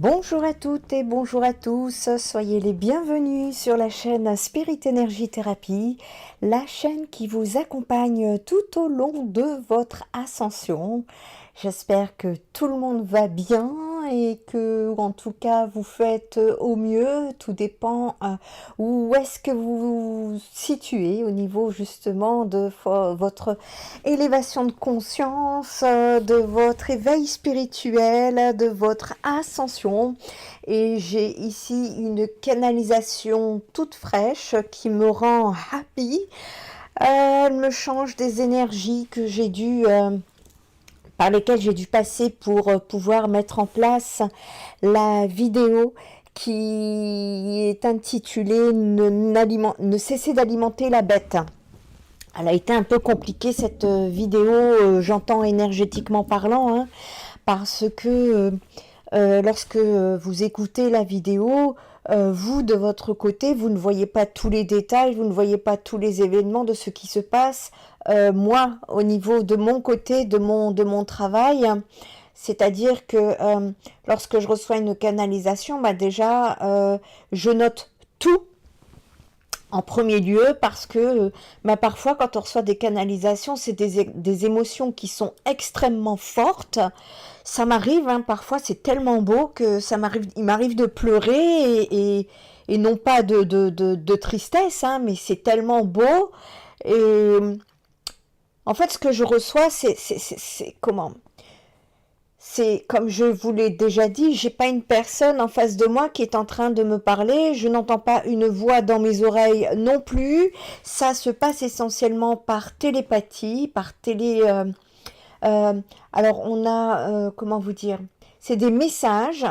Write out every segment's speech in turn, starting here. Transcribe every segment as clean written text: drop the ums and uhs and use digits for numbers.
Bonjour à toutes et bonjour à tous, soyez les bienvenus sur la chaîne Spirit Energy Thérapie, la chaîne qui vous accompagne tout au long de votre ascension. J'espère que tout le monde va bien et que, en tout cas, vous faites au mieux. Tout dépend où est-ce que vous vous situez au niveau justement de votre élévation de conscience, de votre éveil spirituel, de votre ascension. Et j'ai ici une canalisation toute fraîche qui me rend happy. Elle me change des énergies que j'ai dû par lesquelles j'ai dû passer pour pouvoir mettre en place la vidéo qui est intitulée ne cesser d'alimenter la bête. Elle a été un peu compliquée cette vidéo, j'entends énergétiquement parlant, hein, parce que lorsque vous écoutez la vidéo, vous, de votre côté, vous ne voyez pas tous les détails, vous ne voyez pas tous les événements de ce qui se passe. Moi, au niveau de mon côté, de mon travail, c'est-à-dire que lorsque je reçois une canalisation, bah déjà, je note tout en premier lieu parce que parfois quand on reçoit des canalisations, c'est des émotions qui sont extrêmement fortes. Ça m'arrive, hein, parfois c'est tellement beau que il m'arrive de pleurer et non pas de tristesse, hein, mais c'est tellement beau. Et en fait, ce que je reçois, c'est comment? C'est comme je vous l'ai déjà dit, j'ai pas une personne en face de moi qui est en train de me parler, je n'entends pas une voix dans mes oreilles non plus. Ça se passe essentiellement par télépathie, par télé. Alors on a, comment vous dire, c'est des messages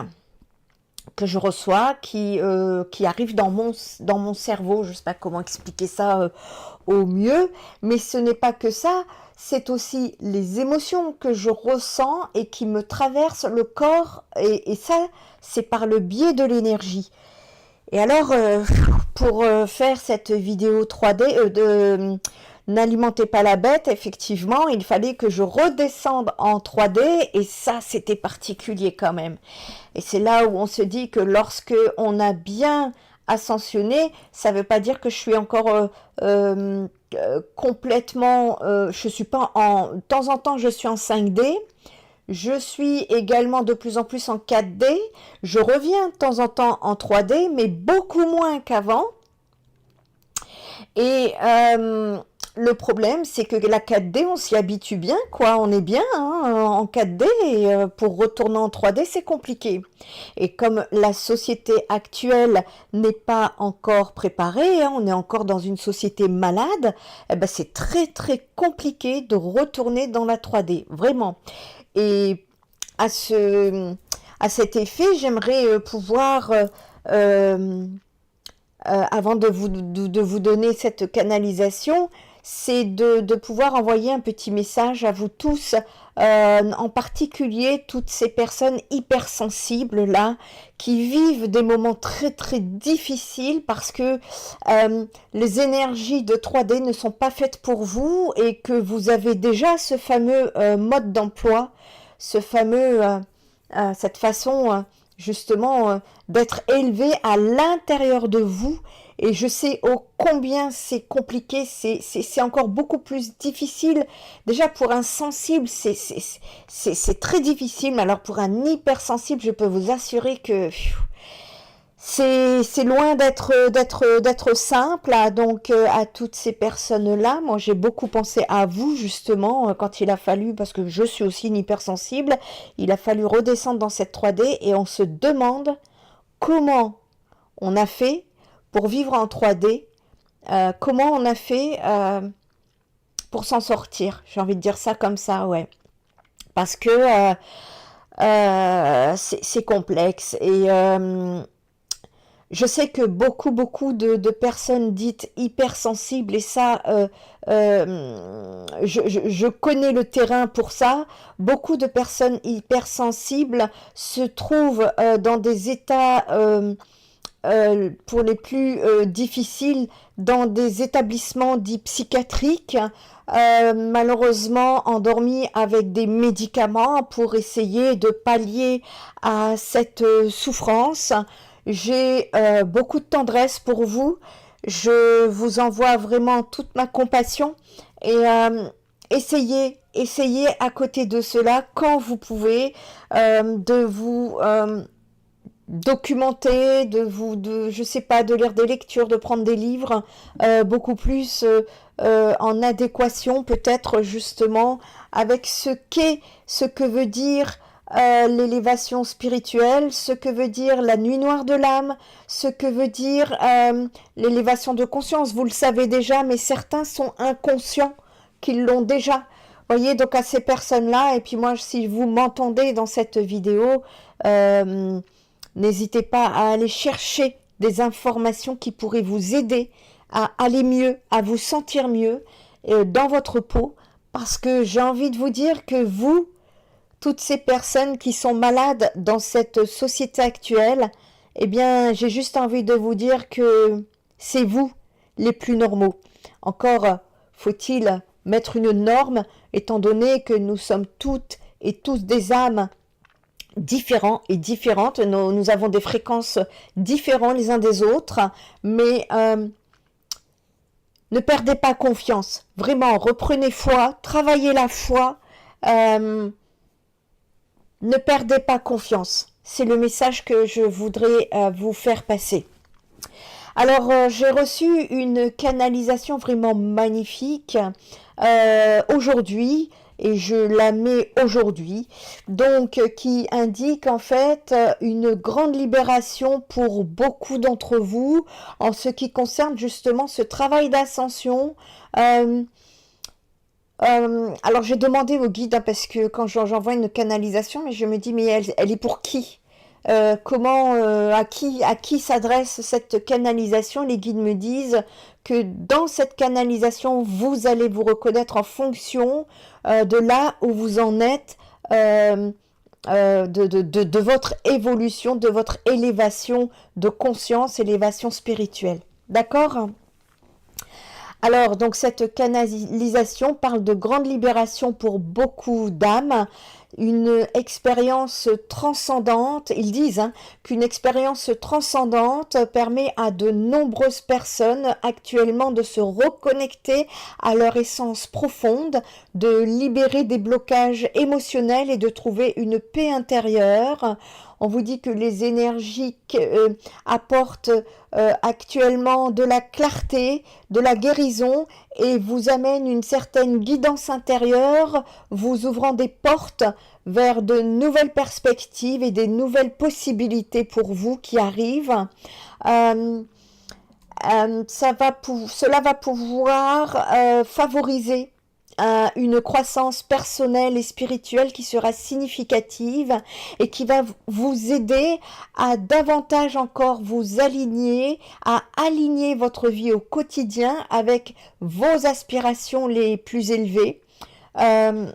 que je reçois qui arrivent dans mon cerveau. Je ne sais pas comment expliquer ça au mieux, mais ce n'est pas que ça. C'est aussi les émotions que je ressens et qui me traversent le corps. Et ça, c'est par le biais de l'énergie. Et alors, pour faire cette vidéo 3D, n'alimentez pas la bête, effectivement, il fallait que je redescende en 3D. Et ça, c'était particulier quand même. Et c'est là où on se dit que lorsque on a bien ascensionné, ça ne veut pas dire que je suis encore complètement, je suis pas en, de temps en temps je suis en 5D, je suis également de plus en plus en 4D, je reviens de temps en temps en 3D, mais beaucoup moins qu'avant. Et le problème, c'est que la 4D, on s'y habitue bien, quoi. On est bien hein, en 4D et pour retourner en 3D, c'est compliqué. Et comme la société actuelle n'est pas encore préparée, hein, on est encore dans une société malade, eh ben, c'est très très compliqué de retourner dans la 3D, vraiment. Et à cet effet, j'aimerais pouvoir... avant de vous donner cette canalisation, c'est de pouvoir envoyer un petit message à vous tous, en particulier toutes ces personnes hypersensibles là, qui vivent des moments très très difficiles parce que les énergies de 3D ne sont pas faites pour vous et que vous avez déjà ce fameux mode d'emploi, ce fameux, cette façon justement d'être élevé à l'intérieur de vous. Et je sais ô combien c'est compliqué, c'est encore beaucoup plus difficile. Déjà pour un sensible, c'est très difficile, mais alors pour un hypersensible, je peux vous assurer que c'est loin d'être simple. Donc à toutes ces personnes-là, moi j'ai beaucoup pensé à vous justement quand il a fallu, parce que je suis aussi une hypersensible, il a fallu redescendre dans cette 3D et on se demande comment on a fait pour vivre en 3D, comment on a fait pour s'en sortir. J'ai envie de dire ça comme ça, ouais. Parce que c'est complexe. Et je sais que beaucoup de personnes dites hypersensibles, et ça, je connais le terrain pour ça, beaucoup de personnes hypersensibles se trouvent dans des états pour les plus difficiles, dans des établissements dits psychiatriques, malheureusement endormis avec des médicaments pour essayer de pallier à cette souffrance. J'ai beaucoup de tendresse pour vous. Je vous envoie vraiment toute ma compassion et essayez à côté de cela, quand vous pouvez, de vous documenter, je sais pas, de lire des lectures, de prendre des livres beaucoup plus en adéquation peut-être justement avec ce que veut dire l'élévation spirituelle, ce que veut dire la nuit noire de l'âme, ce que veut dire l'élévation de conscience. Vous le savez déjà, mais certains sont inconscients qu'ils l'ont déjà. Voyez, donc à ces personnes-là, et puis moi, si vous m'entendez dans cette vidéo, n'hésitez pas à aller chercher des informations qui pourraient vous aider à aller mieux, à vous sentir mieux dans votre peau, parce que j'ai envie de vous dire que vous, toutes ces personnes qui sont malades dans cette société actuelle, eh bien, j'ai juste envie de vous dire que c'est vous les plus normaux. Encore faut-il mettre une norme, étant donné que nous sommes toutes et tous des âmes différents et différentes. Nous avons des fréquences différentes les uns des autres, mais ne perdez pas confiance. Vraiment, reprenez foi, travaillez la foi. Ne perdez pas confiance. C'est le message que je voudrais vous faire passer. Alors, j'ai reçu une canalisation vraiment magnifique aujourd'hui, et je la mets aujourd'hui, donc qui indique en fait une grande libération pour beaucoup d'entre vous en ce qui concerne justement ce travail d'ascension. Alors j'ai demandé au guide, hein, parce que quand j'envoie une canalisation, mais je me dis, mais elle est pour qui? À qui s'adresse cette canalisation? Les guides me disent que dans cette canalisation, vous allez vous reconnaître en fonction de là où vous en êtes, de votre évolution, de votre élévation de conscience, élévation spirituelle. D'accord ? Alors, donc cette canalisation parle de grande libération pour beaucoup d'âmes, une expérience transcendante. Ils disent qu'une expérience transcendante permet à de nombreuses personnes actuellement de se reconnecter à leur essence profonde, de libérer des blocages émotionnels et de trouver une paix intérieure. On vous dit que les énergies apportent actuellement de la clarté, de la guérison et vous amènent une certaine guidance intérieure, vous ouvrant des portes vers de nouvelles perspectives et des nouvelles possibilités pour vous qui arrivent. Cela va pouvoir favoriser une croissance personnelle et spirituelle qui sera significative et qui va vous aider à davantage encore vous aligner, à aligner votre vie au quotidien avec vos aspirations les plus élevées. En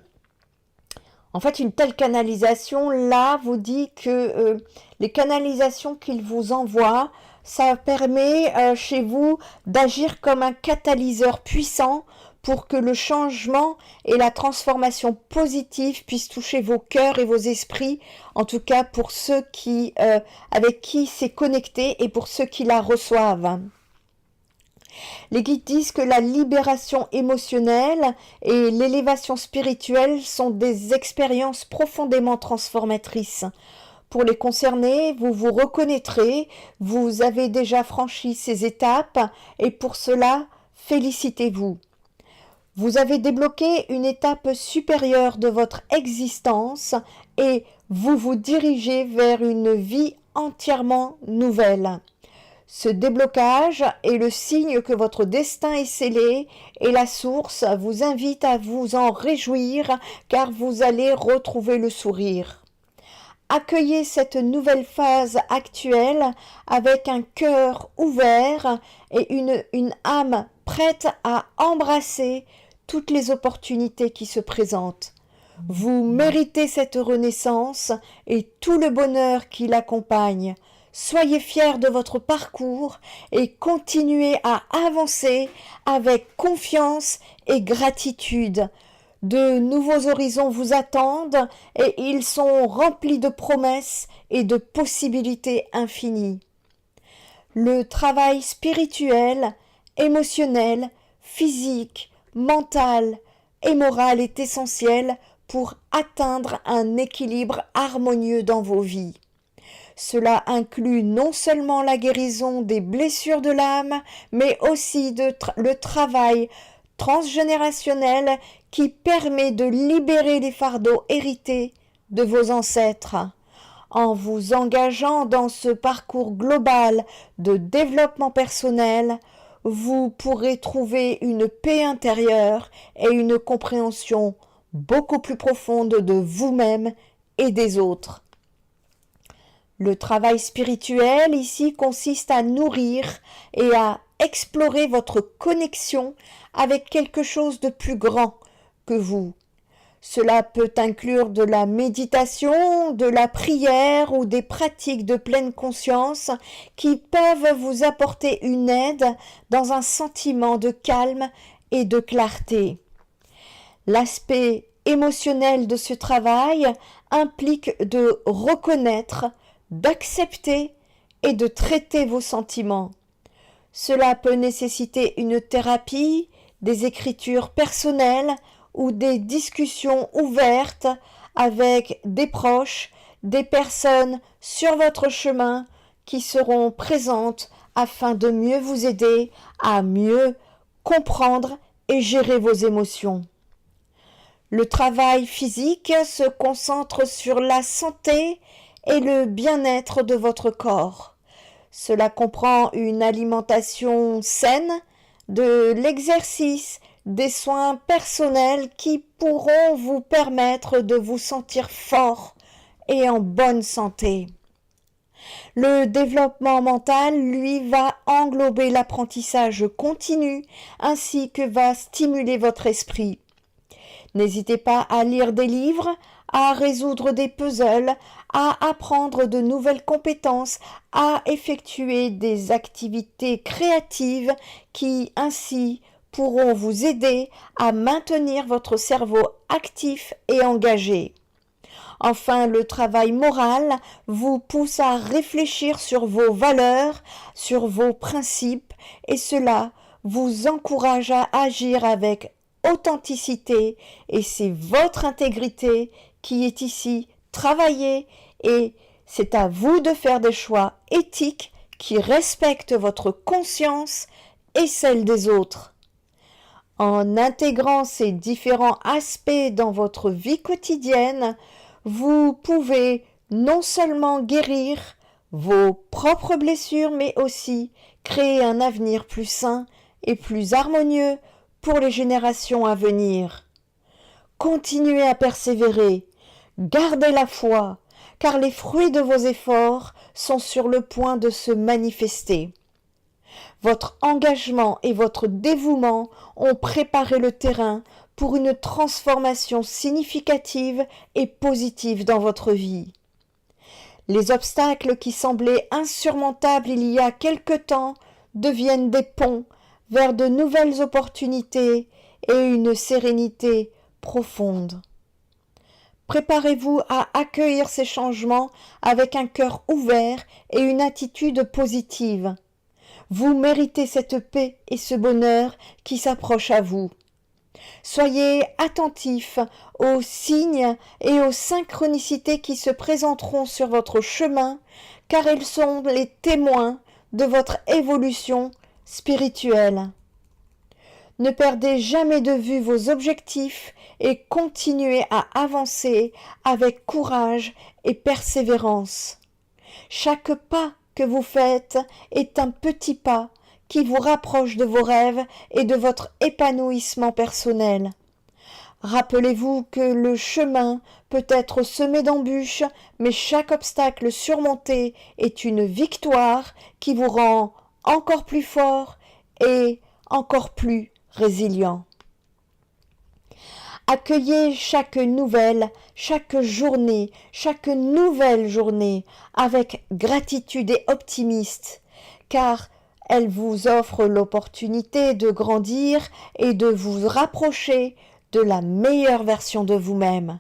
fait, une telle canalisation, là, vous dit que les canalisations qu'il vous envoie, ça permet chez vous d'agir comme un catalyseur puissant pour que le changement et la transformation positive puissent toucher vos cœurs et vos esprits, en tout cas pour ceux avec qui c'est connecté et pour ceux qui la reçoivent. Les guides disent que la libération émotionnelle et l'élévation spirituelle sont des expériences profondément transformatrices. Pour les concernés, vous vous reconnaîtrez, vous avez déjà franchi ces étapes et pour cela, félicitez-vous. Vous avez débloqué une étape supérieure de votre existence et vous vous dirigez vers une vie entièrement nouvelle. Ce déblocage est le signe que votre destin est scellé et la source vous invite à vous en réjouir car vous allez retrouver le sourire. Accueillez cette nouvelle phase actuelle avec un cœur ouvert et une âme prête à embrasser toutes les opportunités qui se présentent. Vous méritez cette renaissance et tout le bonheur qui l'accompagne. Soyez fiers de votre parcours et continuez à avancer avec confiance et gratitude. De nouveaux horizons vous attendent et ils sont remplis de promesses et de possibilités infinies. Le travail spirituel, émotionnel, physique, mental et moral est essentiel pour atteindre un équilibre harmonieux dans vos vies. Cela inclut non seulement la guérison des blessures de l'âme, mais aussi le travail transgénérationnel qui permet de libérer les fardeaux hérités de vos ancêtres. En vous engageant dans ce parcours global de développement personnel, vous pourrez trouver une paix intérieure et une compréhension beaucoup plus profonde de vous-même et des autres. Le travail spirituel ici consiste à nourrir et à explorer votre connexion avec quelque chose de plus grand que vous. Cela peut inclure de la méditation, de la prière ou des pratiques de pleine conscience qui peuvent vous apporter une aide dans un sentiment de calme et de clarté. L'aspect émotionnel de ce travail implique de reconnaître, d'accepter et de traiter vos sentiments. Cela peut nécessiter une thérapie, des écritures personnelles ou des discussions ouvertes avec des proches, des personnes sur votre chemin qui seront présentes afin de mieux vous aider à mieux comprendre et gérer vos émotions. Le travail physique se concentre sur la santé et le bien-être de votre corps. Cela comprend une alimentation saine, de l'exercice, des soins personnels qui pourront vous permettre de vous sentir fort et en bonne santé. Le développement mental, lui, va englober l'apprentissage continu ainsi que va stimuler votre esprit. N'hésitez pas à lire des livres, à résoudre des puzzles, à apprendre de nouvelles compétences, à effectuer des activités créatives qui, ainsi, pourront vous aider à maintenir votre cerveau actif et engagé. Enfin, le travail moral vous pousse à réfléchir sur vos valeurs, sur vos principes, et cela vous encourage à agir avec authenticité, et c'est votre intégrité qui est ici travaillée, et c'est à vous de faire des choix éthiques qui respectent votre conscience et celle des autres. En intégrant ces différents aspects dans votre vie quotidienne, vous pouvez non seulement guérir vos propres blessures, mais aussi créer un avenir plus sain et plus harmonieux pour les générations à venir. Continuez à persévérer, gardez la foi, car les fruits de vos efforts sont sur le point de se manifester. Votre engagement et votre dévouement ont préparé le terrain pour une transformation significative et positive dans votre vie. Les obstacles qui semblaient insurmontables il y a quelque temps deviennent des ponts vers de nouvelles opportunités et une sérénité profonde. Préparez-vous à accueillir ces changements avec un cœur ouvert et une attitude positive. Vous méritez cette paix et ce bonheur qui s'approchent à vous. Soyez attentifs aux signes et aux synchronicités qui se présenteront sur votre chemin, car ils sont les témoins de votre évolution spirituelle. Ne perdez jamais de vue vos objectifs et continuez à avancer avec courage et persévérance. Chaque pas que vous faites est un petit pas qui vous rapproche de vos rêves et de votre épanouissement personnel. Rappelez-vous que le chemin peut être semé d'embûches, mais chaque obstacle surmonté est une victoire qui vous rend encore plus fort et encore plus résilient. Accueillez chaque nouvelle journée avec gratitude et optimiste, car elle vous offre l'opportunité de grandir et de vous rapprocher de la meilleure version de vous-même.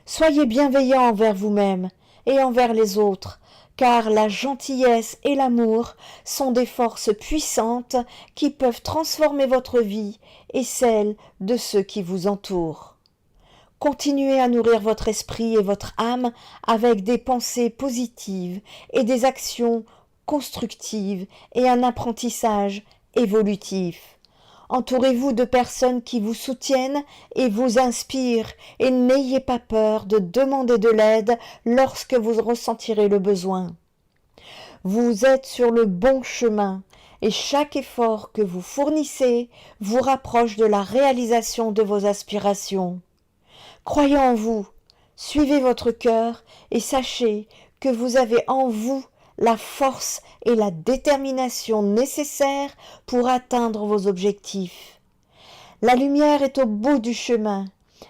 Soyez bienveillant envers vous-même et envers les autres, car la gentillesse et l'amour sont des forces puissantes qui peuvent transformer votre vie et celle de ceux qui vous entourent. Continuez à nourrir votre esprit et votre âme avec des pensées positives et des actions constructives et un apprentissage évolutif. Entourez-vous de personnes qui vous soutiennent et vous inspirent et n'ayez pas peur de demander de l'aide lorsque vous ressentirez le besoin. Vous êtes sur le bon chemin et chaque effort que vous fournissez vous rapproche de la réalisation de vos aspirations. Croyez en vous, suivez votre cœur et sachez que vous avez en vous la force et la détermination nécessaires pour atteindre vos objectifs. La lumière est au bout du chemin,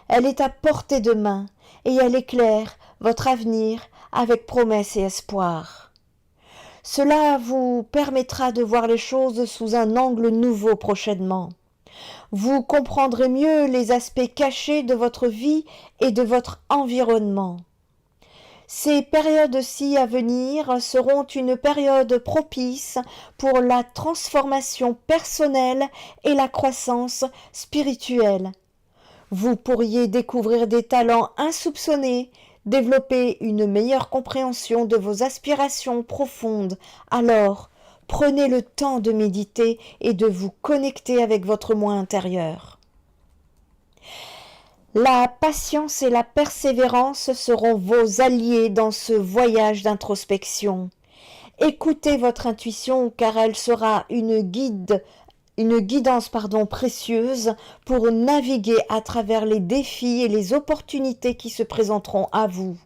elle est à portée de main et elle éclaire votre avenir avec promesse et espoir. Cela vous permettra de voir les choses sous un angle nouveau prochainement. Vous comprendrez mieux les aspects cachés de votre vie et de votre environnement. Ces périodes-ci à venir seront une période propice pour la transformation personnelle et la croissance spirituelle. Vous pourriez découvrir des talents insoupçonnés, développer une meilleure compréhension de vos aspirations profondes. Alors, prenez le temps de méditer et de vous connecter avec votre moi intérieur. La patience et la persévérance seront vos alliés dans ce voyage d'introspection. Écoutez votre intuition car elle sera une guidance précieuse pour naviguer à travers les défis et les opportunités qui se présenteront à vous.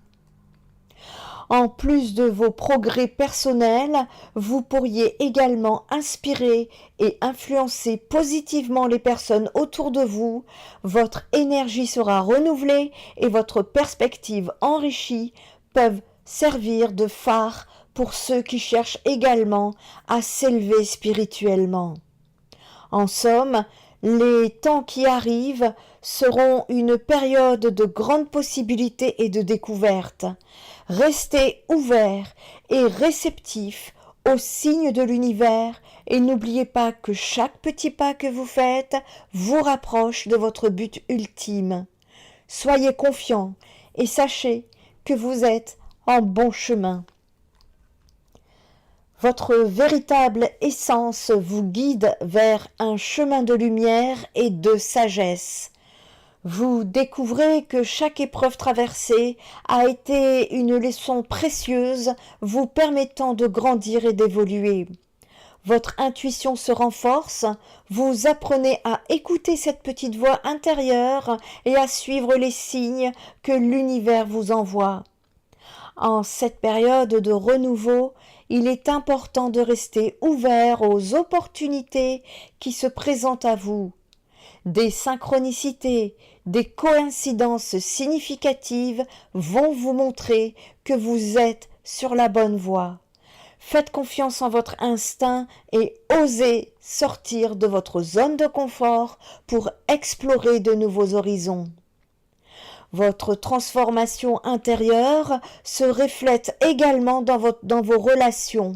En plus de vos progrès personnels, vous pourriez également inspirer et influencer positivement les personnes autour de vous, votre énergie sera renouvelée et votre perspective enrichie peuvent servir de phare pour ceux qui cherchent également à s'élever spirituellement. En somme, les temps qui arrivent seront une période de grandes possibilités et de découvertes. Restez ouverts et réceptifs aux signes de l'univers et n'oubliez pas que chaque petit pas que vous faites vous rapproche de votre but ultime. Soyez confiants et sachez que vous êtes en bon chemin. Votre véritable essence vous guide vers un chemin de lumière et de sagesse. Vous découvrez que chaque épreuve traversée a été une leçon précieuse vous permettant de grandir et d'évoluer. Votre intuition se renforce, vous apprenez à écouter cette petite voix intérieure et à suivre les signes que l'univers vous envoie. En cette période de renouveau, il est important de rester ouvert aux opportunités qui se présentent à vous. Des synchronicités, des coïncidences significatives vont vous montrer que vous êtes sur la bonne voie. Faites confiance en votre instinct et osez sortir de votre zone de confort pour explorer de nouveaux horizons. Votre transformation intérieure se reflète également dans vos relations.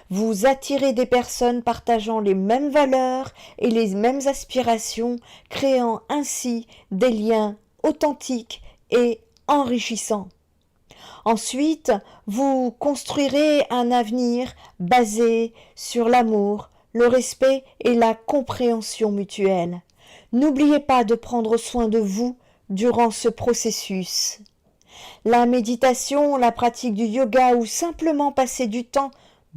Vous attirez des personnes partageant les mêmes valeurs et les mêmes aspirations, créant ainsi des liens authentiques et enrichissants. Ensuite, vous construirez un avenir basé sur l'amour, le respect et la compréhension mutuelle. N'oubliez pas de prendre soin de vous durant ce processus. La méditation, la pratique du yoga ou simplement passer du temps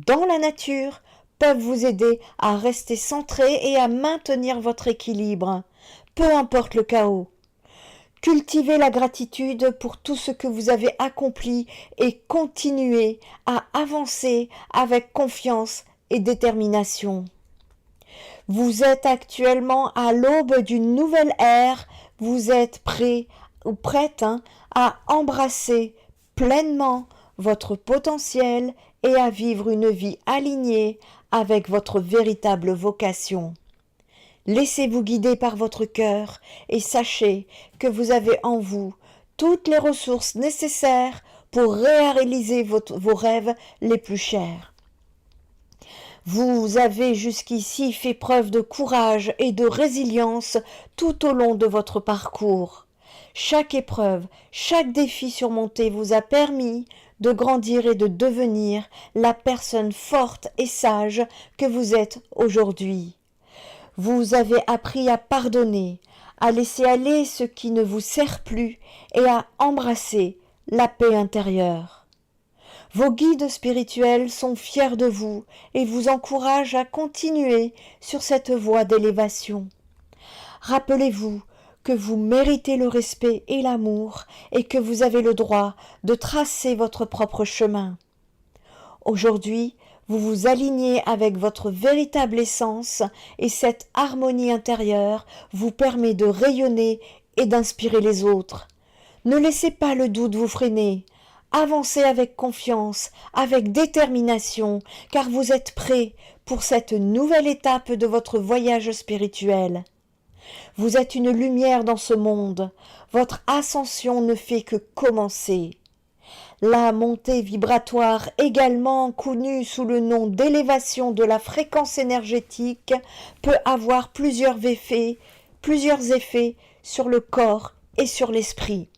dans la nature peuvent vous aider à rester centré et à maintenir votre équilibre, peu importe le chaos. Cultivez la gratitude pour tout ce que vous avez accompli et continuez à avancer avec confiance et détermination. Vous êtes actuellement à l'aube d'une nouvelle ère vous êtes prêt ou prête à embrasser pleinement votre potentiel et à vivre une vie alignée avec votre véritable vocation. Laissez-vous guider par votre cœur et sachez que vous avez en vous toutes les ressources nécessaires pour réaliser vos rêves les plus chers. Vous avez jusqu'ici fait preuve de courage et de résilience tout au long de votre parcours. Chaque épreuve, chaque défi surmonté vous a permis de grandir et de devenir la personne forte et sage que vous êtes aujourd'hui. Vous avez appris à pardonner, à laisser aller ce qui ne vous sert plus et à embrasser la paix intérieure. Vos guides spirituels sont fiers de vous et vous encouragent à continuer sur cette voie d'élévation. Rappelez-vous que vous méritez le respect et l'amour et que vous avez le droit de tracer votre propre chemin. Aujourd'hui, vous vous alignez avec votre véritable essence et cette harmonie intérieure vous permet de rayonner et d'inspirer les autres. Ne laissez pas le doute vous freiner. Avancez avec confiance, avec détermination, car vous êtes prêt pour cette nouvelle étape de votre voyage spirituel. Vous êtes une lumière dans ce monde. Votre ascension ne fait que commencer. La montée vibratoire, également connue sous le nom d'élévation de la fréquence énergétique, peut avoir plusieurs effets sur le corps et sur l'esprit.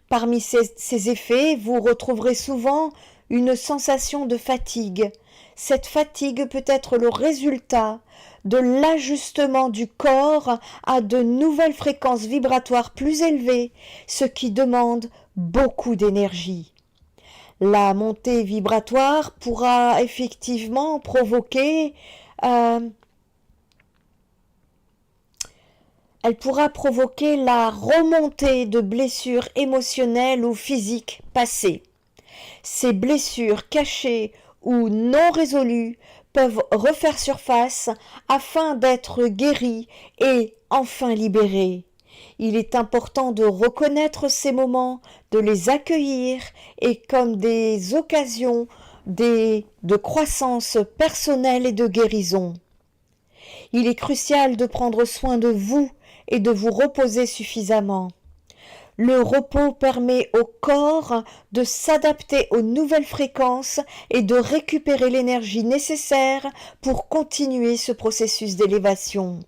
Parmi ces effets, vous retrouverez souvent une sensation de fatigue. Cette fatigue peut être le résultat de l'ajustement du corps à de nouvelles fréquences vibratoires plus élevées, ce qui demande beaucoup d'énergie. La montée vibratoire pourra effectivement provoquer la remontée de blessures émotionnelles ou physiques passées. Ces blessures cachées ou non résolues peuvent refaire surface afin d'être guéries et enfin libérées. Il est important de reconnaître ces moments, de les accueillir et comme des occasions de croissance personnelle et de guérison. Il est crucial de prendre soin de vous et de vous reposer suffisamment. Le repos permet au corps de s'adapter aux nouvelles fréquences et de récupérer l'énergie nécessaire pour continuer ce processus d'élévation.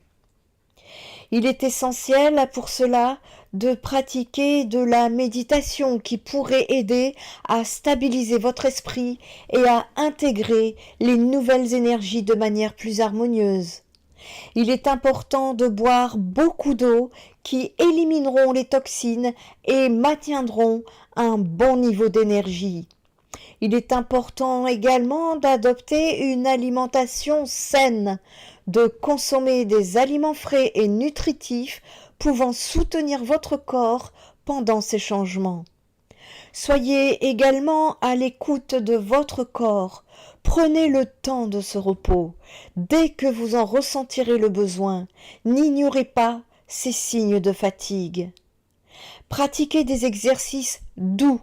Il est essentiel pour cela de pratiquer de la méditation qui pourrait aider à stabiliser votre esprit et à intégrer les nouvelles énergies de manière plus harmonieuse. Il est important de boire beaucoup d'eau qui élimineront les toxines et maintiendront un bon niveau d'énergie. Il est important également d'adopter une alimentation saine, de consommer des aliments frais et nutritifs pouvant soutenir votre corps pendant ces changements. Soyez également à l'écoute de votre corps. Prenez le temps de ce repos. Dès que vous en ressentirez le besoin, n'ignorez pas ces signes de fatigue. Pratiquez des exercices doux.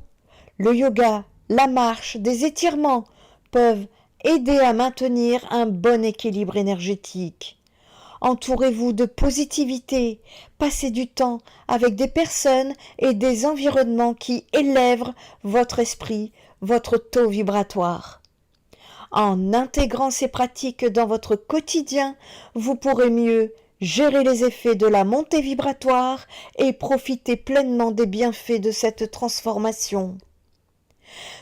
Le yoga, la marche, des étirements peuvent aider à maintenir un bon équilibre énergétique. Entourez-vous de positivité, passez du temps avec des personnes et des environnements qui élèvent votre esprit, votre taux vibratoire. En intégrant ces pratiques dans votre quotidien, vous pourrez mieux gérer les effets de la montée vibratoire et profiter pleinement des bienfaits de cette transformation.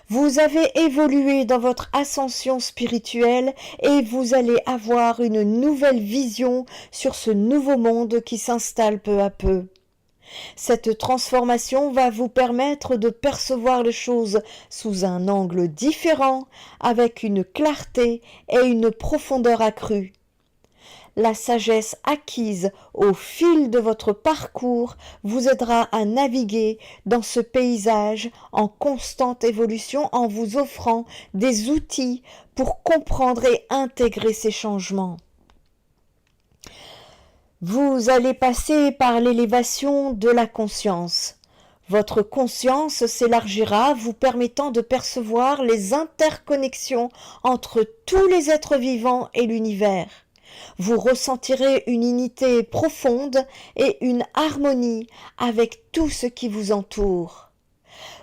Vous avez évolué dans votre ascension spirituelle et vous allez avoir une nouvelle vision sur ce nouveau monde qui s'installe peu à peu. Cette transformation va vous permettre de percevoir les choses sous un angle différent, avec une clarté et une profondeur accrue. La sagesse acquise au fil de votre parcours vous aidera à naviguer dans ce paysage en constante évolution en vous offrant des outils pour comprendre et intégrer ces changements. Vous allez passer par l'élévation de la conscience. Votre conscience s'élargira, vous permettant de percevoir les interconnexions entre tous les êtres vivants et l'univers. Vous ressentirez une unité profonde et une harmonie avec tout ce qui vous entoure.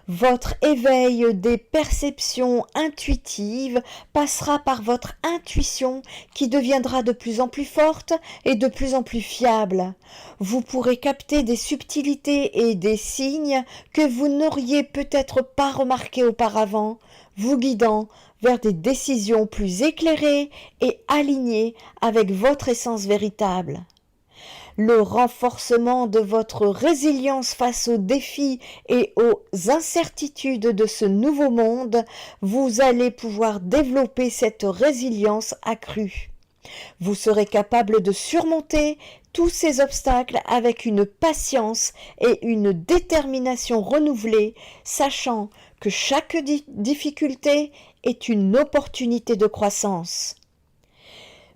Votre éveil des perceptions intuitives passera par votre intuition qui deviendra de plus en plus forte et de plus en plus fiable. Vous pourrez capter des subtilités et des signes que vous n'auriez peut-être pas remarqués auparavant, vous guidant vers des décisions plus éclairées et alignées avec votre essence véritable. Le renforcement de votre résilience face aux défis et aux incertitudes de ce nouveau monde, vous allez pouvoir développer cette résilience accrue. Vous serez capable de surmonter tous ces obstacles avec une patience et une détermination renouvelée, sachant que chaque difficulté est une opportunité de croissance.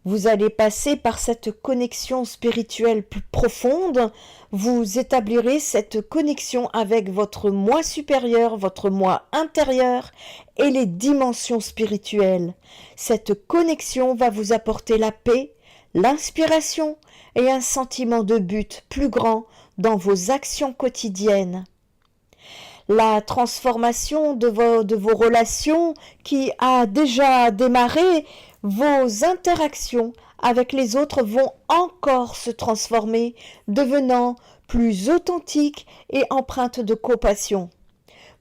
Vous allez passer par cette connexion spirituelle plus profonde, vous établirez cette connexion avec votre moi supérieur, votre moi intérieur et les dimensions spirituelles. Cette connexion va vous apporter la paix, l'inspiration et un sentiment de but plus grand dans vos actions quotidiennes. La transformation de vos relations qui a déjà démarré, vos interactions avec les autres vont encore se transformer, devenant plus authentiques et empreintes de compassion.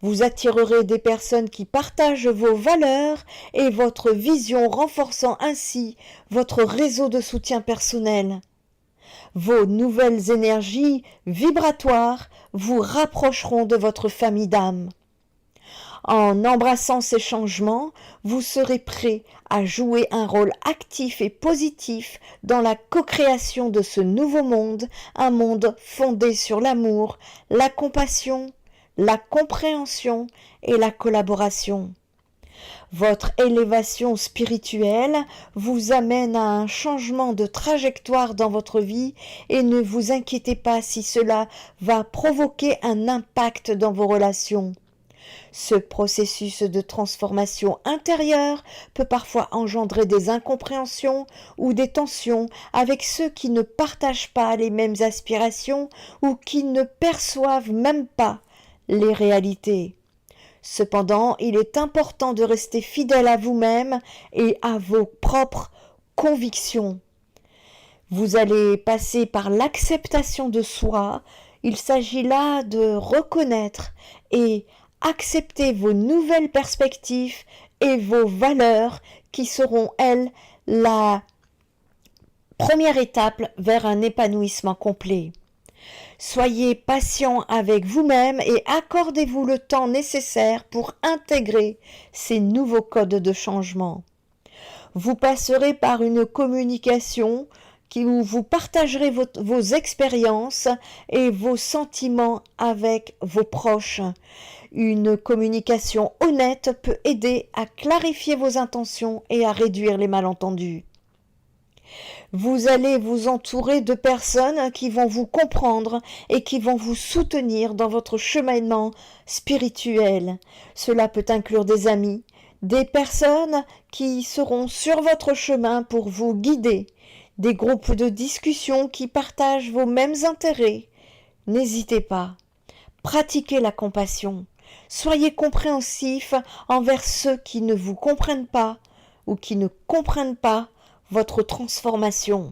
Vous attirerez des personnes qui partagent vos valeurs et votre vision, renforçant ainsi votre réseau de soutien personnel. Vos nouvelles énergies vibratoires vous rapprocheront de votre famille d'âme. En embrassant ces changements, vous serez prêt à jouer un rôle actif et positif dans la co-création de ce nouveau monde, un monde fondé sur l'amour, la compassion, la compréhension et la collaboration. Votre élévation spirituelle vous amène à un changement de trajectoire dans votre vie et ne vous inquiétez pas si cela va provoquer un impact dans vos relations. Ce processus de transformation intérieure peut parfois engendrer des incompréhensions ou des tensions avec ceux qui ne partagent pas les mêmes aspirations ou qui ne perçoivent même pas les réalités. Cependant, il est important de rester fidèle à vous-même et à vos propres convictions. Vous allez passer par l'acceptation de soi. Il s'agit là de reconnaître et accepter vos nouvelles perspectives et vos valeurs qui seront, elles, la première étape vers un épanouissement complet. Soyez patient avec vous-même et accordez-vous le temps nécessaire pour intégrer ces nouveaux codes de changement. Vous passerez par une communication où vous partagerez vos expériences et vos sentiments avec vos proches. Une communication honnête peut aider à clarifier vos intentions et à réduire les malentendus. Vous allez vous entourer de personnes qui vont vous comprendre et qui vont vous soutenir dans votre cheminement spirituel. Cela peut inclure des amis, des personnes qui seront sur votre chemin pour vous guider, des groupes de discussion qui partagent vos mêmes intérêts. N'hésitez pas. Pratiquez la compassion. Soyez compréhensifs envers ceux qui ne vous comprennent pas ou qui ne comprennent pas votre transformation.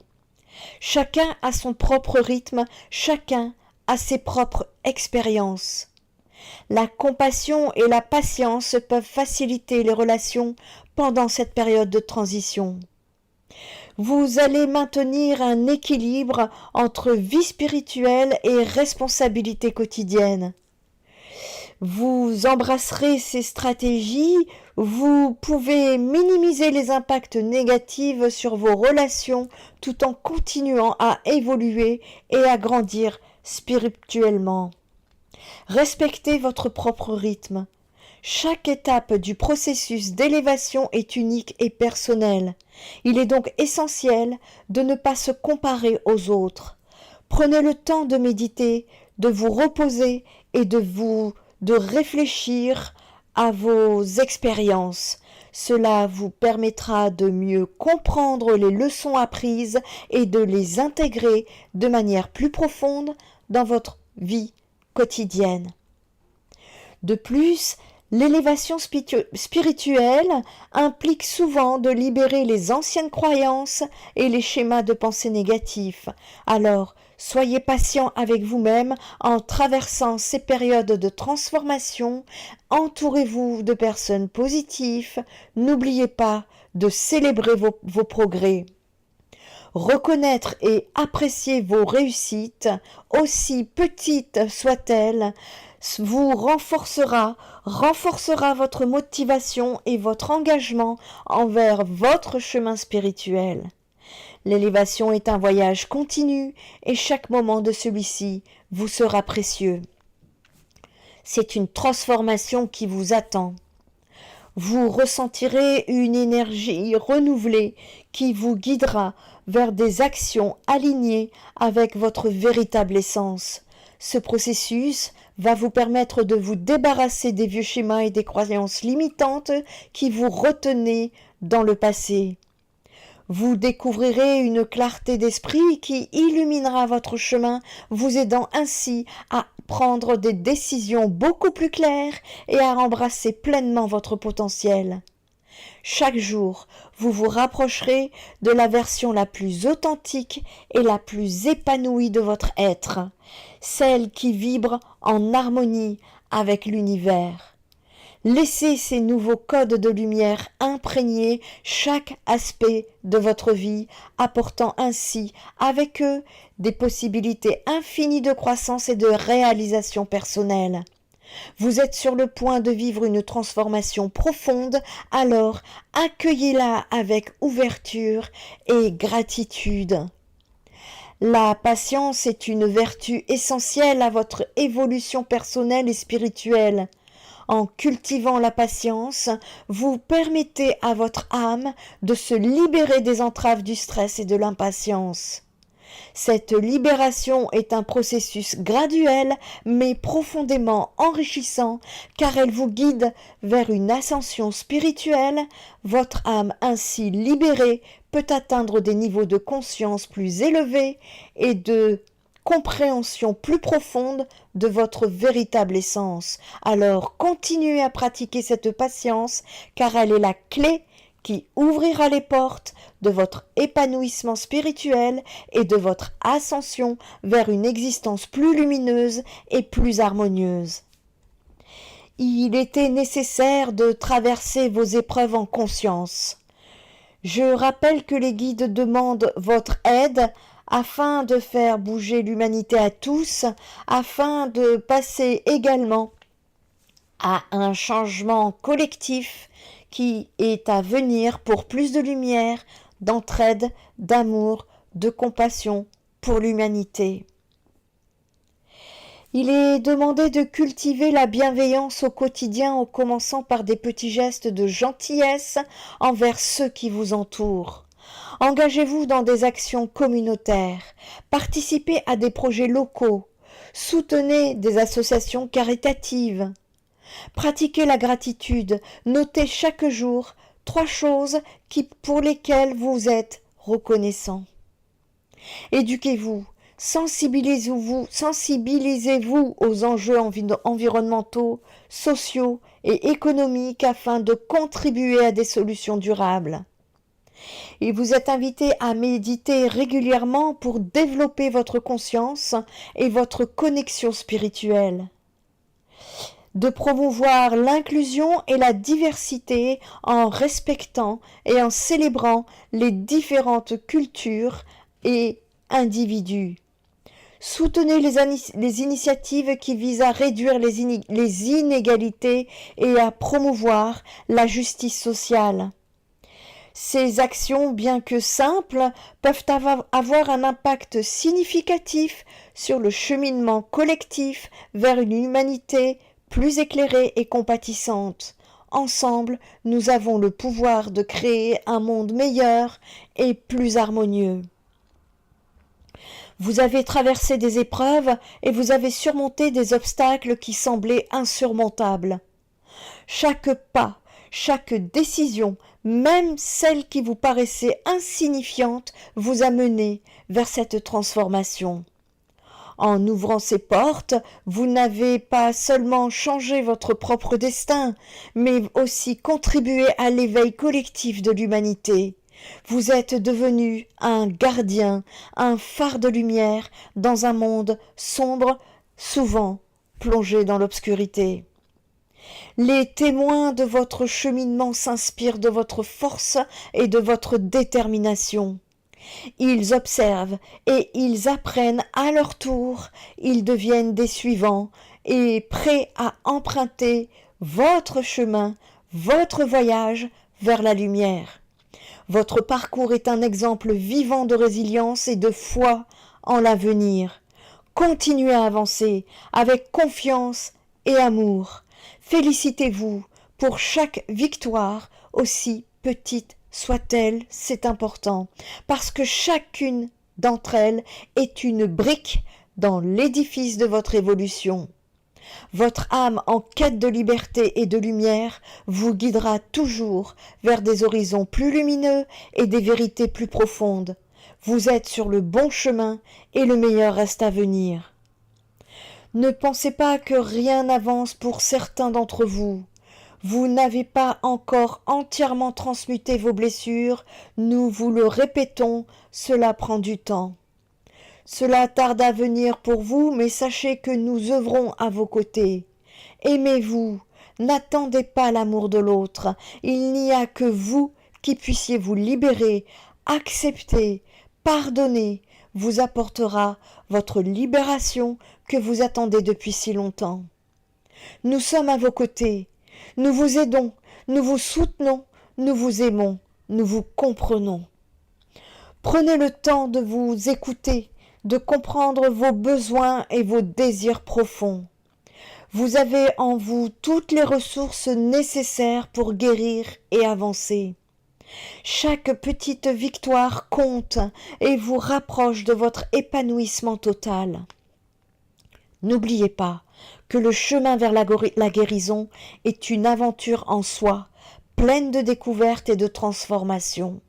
Chacun a son propre rythme, chacun a ses propres expériences. La compassion et la patience peuvent faciliter les relations pendant cette période de transition. Vous allez maintenir un équilibre entre vie spirituelle et responsabilité quotidienne. Vous embrasserez ces stratégies, vous pouvez minimiser les impacts négatifs sur vos relations tout en continuant à évoluer et à grandir spirituellement. Respectez votre propre rythme. Chaque étape du processus d'élévation est unique et personnelle. Il est donc essentiel de ne pas se comparer aux autres. Prenez le temps de méditer, de vous reposer et de réfléchir à vos expériences. Cela vous permettra de mieux comprendre les leçons apprises et de les intégrer de manière plus profonde dans votre vie quotidienne. De plus, l'élévation spirituelle implique souvent de libérer les anciennes croyances et les schémas de pensée négatifs. Alors, soyez patient avec vous-même en traversant ces périodes de transformation. Entourez-vous de personnes positives. N'oubliez pas de célébrer vos progrès. Reconnaître et apprécier vos réussites, aussi petites soient-elles, vous renforcera votre motivation et votre engagement envers votre chemin spirituel. L'élévation est un voyage continu et chaque moment de celui-ci vous sera précieux. C'est une transformation qui vous attend. Vous ressentirez une énergie renouvelée qui vous guidera vers des actions alignées avec votre véritable essence. Ce processus va vous permettre de vous débarrasser des vieux schémas et des croyances limitantes qui vous retenaient dans le passé. Vous découvrirez une clarté d'esprit qui illuminera votre chemin, vous aidant ainsi à prendre des décisions beaucoup plus claires et à embrasser pleinement votre potentiel. Chaque jour, vous vous rapprocherez de la version la plus authentique et la plus épanouie de votre être, celle qui vibre en harmonie avec l'univers. Laissez ces nouveaux codes de lumière imprégner chaque aspect de votre vie, apportant ainsi avec eux des possibilités infinies de croissance et de réalisation personnelle. Vous êtes sur le point de vivre une transformation profonde, alors accueillez-la avec ouverture et gratitude. La patience est une vertu essentielle à votre évolution personnelle et spirituelle. En cultivant la patience, vous permettez à votre âme de se libérer des entraves du stress et de l'impatience. Cette libération est un processus graduel mais profondément enrichissant car elle vous guide vers une ascension spirituelle. Votre âme ainsi libérée peut atteindre des niveaux de conscience plus élevés et de compréhension plus profonde de votre véritable essence. Alors continuez à pratiquer cette patience car elle est la clé qui ouvrira les portes de votre épanouissement spirituel et de votre ascension vers une existence plus lumineuse et plus harmonieuse. Il était nécessaire de traverser vos épreuves en conscience. Je rappelle que les guides demandent votre aide afin de faire bouger l'humanité à tous, afin de passer également à un changement collectif qui est à venir pour plus de lumière, d'entraide, d'amour, de compassion pour l'humanité. Il est demandé de cultiver la bienveillance au quotidien en commençant par des petits gestes de gentillesse envers ceux qui vous entourent. Engagez-vous dans des actions communautaires, participez à des projets locaux, soutenez des associations caritatives. Pratiquez la gratitude, notez chaque jour 3 choses pour lesquelles vous êtes reconnaissant. Éduquez-vous, sensibilisez-vous aux enjeux environnementaux, sociaux et économiques afin de contribuer à des solutions durables. Et vous êtes invité à méditer régulièrement pour développer votre conscience et votre connexion spirituelle. De promouvoir l'inclusion et la diversité en respectant et en célébrant les différentes cultures et individus. Soutenez les initiatives qui visent à réduire les inégalités et à promouvoir la justice sociale. Ces actions, bien que simples, peuvent avoir un impact significatif sur le cheminement collectif vers une humanité plus éclairée et compatissante. Ensemble, nous avons le pouvoir de créer un monde meilleur et plus harmonieux. Vous avez traversé des épreuves et vous avez surmonté des obstacles qui semblaient insurmontables. Chaque pas, chaque décision, même celle qui vous paraissait insignifiante, vous a mené vers cette transformation. En ouvrant ces portes, vous n'avez pas seulement changé votre propre destin, mais aussi contribué à l'éveil collectif de l'humanité. Vous êtes devenu un gardien, un phare de lumière dans un monde sombre, souvent plongé dans l'obscurité. Les témoins de votre cheminement s'inspirent de votre force et de votre détermination. Ils observent et ils apprennent à leur tour, ils deviennent des suivants et prêts à emprunter votre chemin, votre voyage vers la lumière. Votre parcours est un exemple vivant de résilience et de foi en l'avenir. Continuez à avancer avec confiance et amour. Félicitez-vous pour chaque victoire, aussi petite soit-elle, c'est important, parce que chacune d'entre elles est une brique dans l'édifice de votre évolution. Votre âme en quête de liberté et de lumière vous guidera toujours vers des horizons plus lumineux et des vérités plus profondes. Vous êtes sur le bon chemin et le meilleur reste à venir. Ne pensez pas que rien n'avance pour certains d'entre vous. Vous n'avez pas encore entièrement transmuté vos blessures, nous vous le répétons, cela prend du temps. Cela tarde à venir pour vous, mais sachez que nous œuvrons à vos côtés. Aimez-vous, n'attendez pas l'amour de l'autre, il n'y a que vous qui puissiez vous libérer, accepter, pardonner, vous apportera votre libération que vous attendez depuis si longtemps. Nous sommes à vos côtés, nous vous aidons, nous vous soutenons, nous vous aimons, nous vous comprenons. Prenez le temps de vous écouter, de comprendre vos besoins et vos désirs profonds. Vous avez en vous toutes les ressources nécessaires pour guérir et avancer. Chaque petite victoire compte et vous rapproche de votre épanouissement total. N'oubliez pas que le chemin vers la guérison est une aventure en soi, pleine de découvertes et de transformations.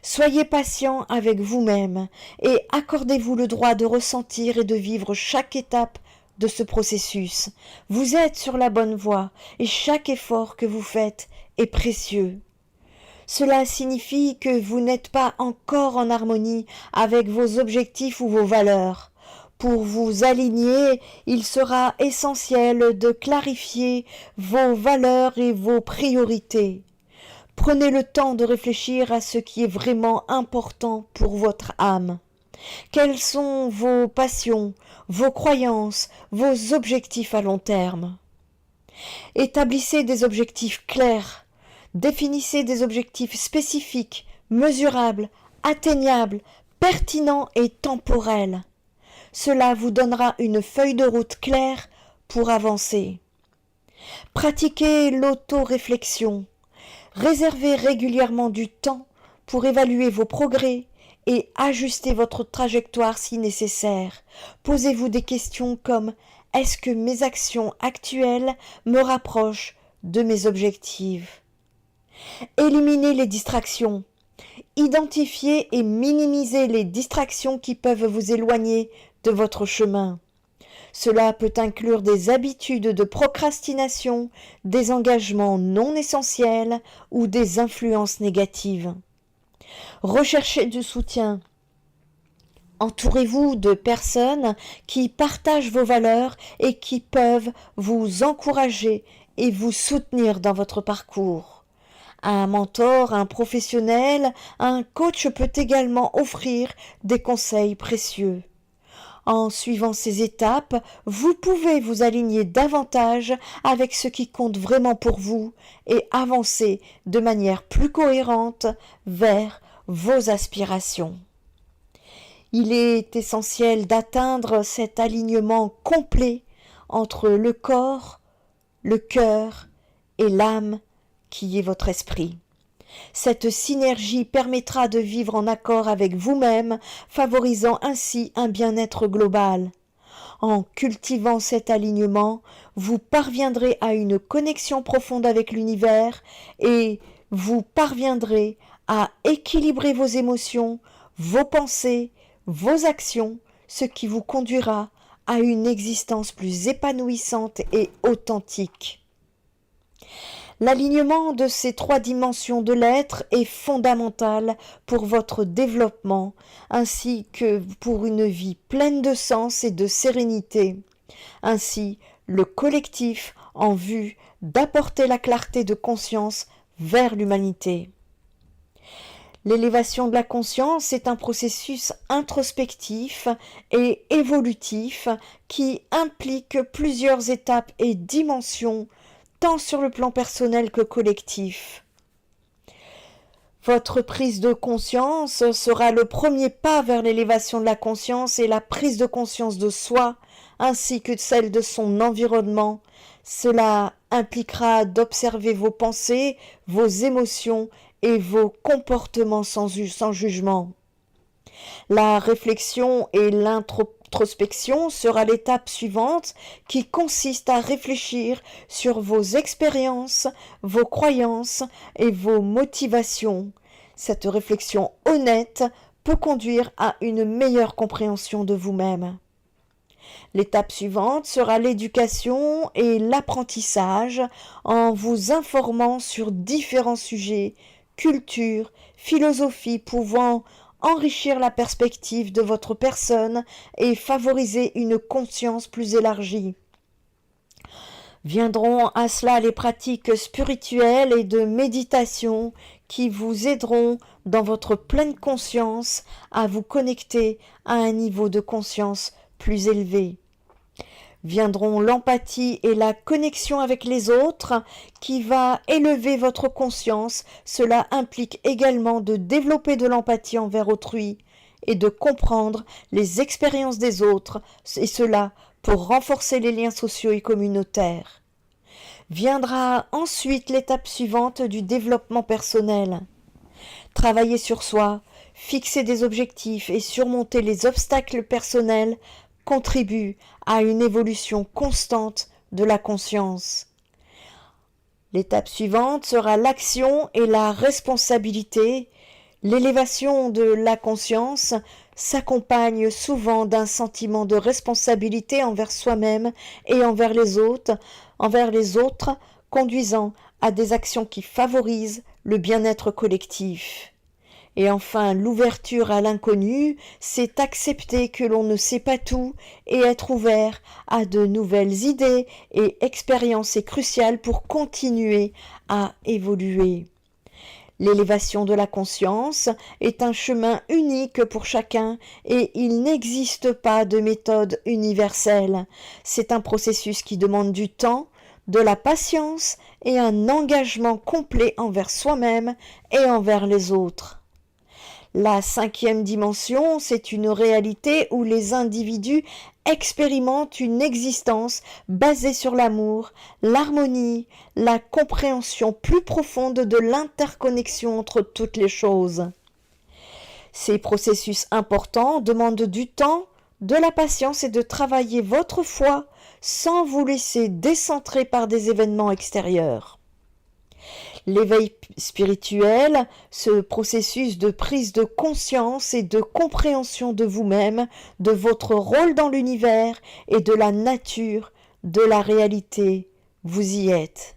Soyez patient avec vous-même et accordez-vous le droit de ressentir et de vivre chaque étape de ce processus. Vous êtes sur la bonne voie et chaque effort que vous faites est précieux. Cela signifie que vous n'êtes pas encore en harmonie avec vos objectifs ou vos valeurs. Pour vous aligner, il sera essentiel de clarifier vos valeurs et vos priorités. Prenez le temps de réfléchir à ce qui est vraiment important pour votre âme. Quelles sont vos passions, vos croyances, vos objectifs à long terme? Établissez des objectifs clairs. Définissez des objectifs spécifiques, mesurables, atteignables, pertinents et temporels. Cela vous donnera une feuille de route claire pour avancer. Pratiquez l'auto-réflexion. Réservez régulièrement du temps pour évaluer vos progrès et ajuster votre trajectoire si nécessaire. Posez-vous des questions comme « Est-ce que mes actions actuelles me rapprochent de mes objectifs ?» Éliminez les distractions. Identifiez et minimisez les distractions qui peuvent vous éloigner de votre chemin. Cela peut inclure des habitudes de procrastination, des engagements non essentiels ou des influences négatives. Recherchez du soutien. Entourez-vous de personnes qui partagent vos valeurs et qui peuvent vous encourager et vous soutenir dans votre parcours. Un mentor, un professionnel, un coach peut également offrir des conseils précieux. En suivant ces étapes, vous pouvez vous aligner davantage avec ce qui compte vraiment pour vous et avancer de manière plus cohérente vers vos aspirations. Il est essentiel d'atteindre cet alignement complet entre le corps, le cœur et l'âme qui est votre esprit. Cette synergie permettra de vivre en accord avec vous-même, favorisant ainsi un bien-être global. En cultivant cet alignement, vous parviendrez à une connexion profonde avec l'univers et vous parviendrez à équilibrer vos émotions, vos pensées, vos actions, ce qui vous conduira à une existence plus épanouissante et authentique. L'alignement de ces 3 dimensions de l'être est fondamental pour votre développement ainsi que pour une vie pleine de sens et de sérénité. Ainsi, le collectif en vue d'apporter la clarté de conscience vers l'humanité. L'élévation de la conscience est un processus introspectif et évolutif qui implique plusieurs étapes et dimensions tant sur le plan personnel que collectif. Votre prise de conscience sera le premier pas vers l'élévation de la conscience et la prise de conscience de soi, ainsi que celle de son environnement. Cela impliquera d'observer vos pensées, vos émotions et vos comportements sans jugement. La réflexion et l'introspection sera l'étape suivante qui consiste à réfléchir sur vos expériences, vos croyances et vos motivations. Cette réflexion honnête peut conduire à une meilleure compréhension de vous-même. L'étape suivante sera l'éducation et l'apprentissage en vous informant sur différents sujets, cultures, philosophies pouvant enrichir la perspective de votre personne et favoriser une conscience plus élargie. Viendront à cela les pratiques spirituelles et de méditation qui vous aideront dans votre pleine conscience à vous connecter à un niveau de conscience plus élevé. Viendront l'empathie et la connexion avec les autres qui va élever votre conscience. Cela implique également de développer de l'empathie envers autrui et de comprendre les expériences des autres, et cela pour renforcer les liens sociaux et communautaires. Viendra ensuite l'étape suivante du développement personnel. Travailler sur soi, fixer des objectifs et surmonter les obstacles personnels contribue à une évolution constante de la conscience. L'étape suivante sera l'action et la responsabilité. L'élévation de la conscience s'accompagne souvent d'un sentiment de responsabilité envers soi-même et envers les autres, conduisant à des actions qui favorisent le bien-être collectif. Et enfin, l'ouverture à l'inconnu, c'est accepter que l'on ne sait pas tout et être ouvert à de nouvelles idées et expériences est cruciale pour continuer à évoluer. L'élévation de la conscience est un chemin unique pour chacun et il n'existe pas de méthode universelle. C'est un processus qui demande du temps, de la patience et un engagement complet envers soi-même et envers les autres. La 5e dimension, c'est une réalité où les individus expérimentent une existence basée sur l'amour, l'harmonie, la compréhension plus profonde de l'interconnexion entre toutes les choses. Ces processus importants demandent du temps, de la patience et de travailler votre foi sans vous laisser décentrer par des événements extérieurs. L'éveil spirituel, ce processus de prise de conscience et de compréhension de vous-même, de votre rôle dans l'univers et de la nature, de la réalité, vous y êtes.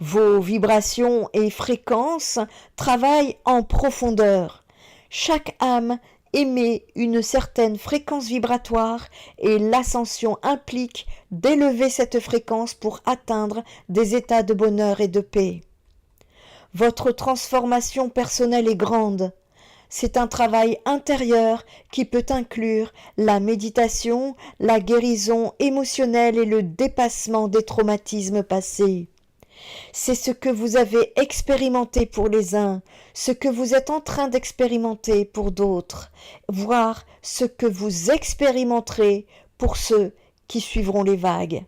Vos vibrations et fréquences travaillent en profondeur. Chaque âme émet une certaine fréquence vibratoire et l'ascension implique d'élever cette fréquence pour atteindre des états de bonheur et de paix. Votre transformation personnelle est grande. C'est un travail intérieur qui peut inclure la méditation, la guérison émotionnelle et le dépassement des traumatismes passés. C'est ce que vous avez expérimenté pour les uns, ce que vous êtes en train d'expérimenter pour d'autres, voire ce que vous expérimenterez pour ceux qui suivront les vagues.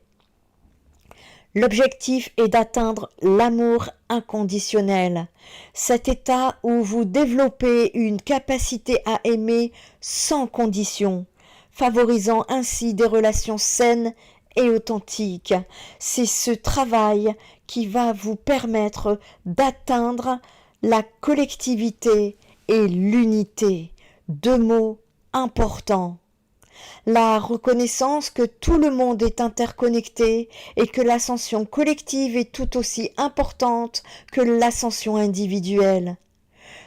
L'objectif est d'atteindre l'amour inconditionnel, cet état où vous développez une capacité à aimer sans condition, favorisant ainsi des relations saines et authentiques. C'est ce travail qui va vous permettre d'atteindre la collectivité et l'unité. Deux mots importants. La reconnaissance que tout le monde est interconnecté et que l'ascension collective est tout aussi importante que l'ascension individuelle.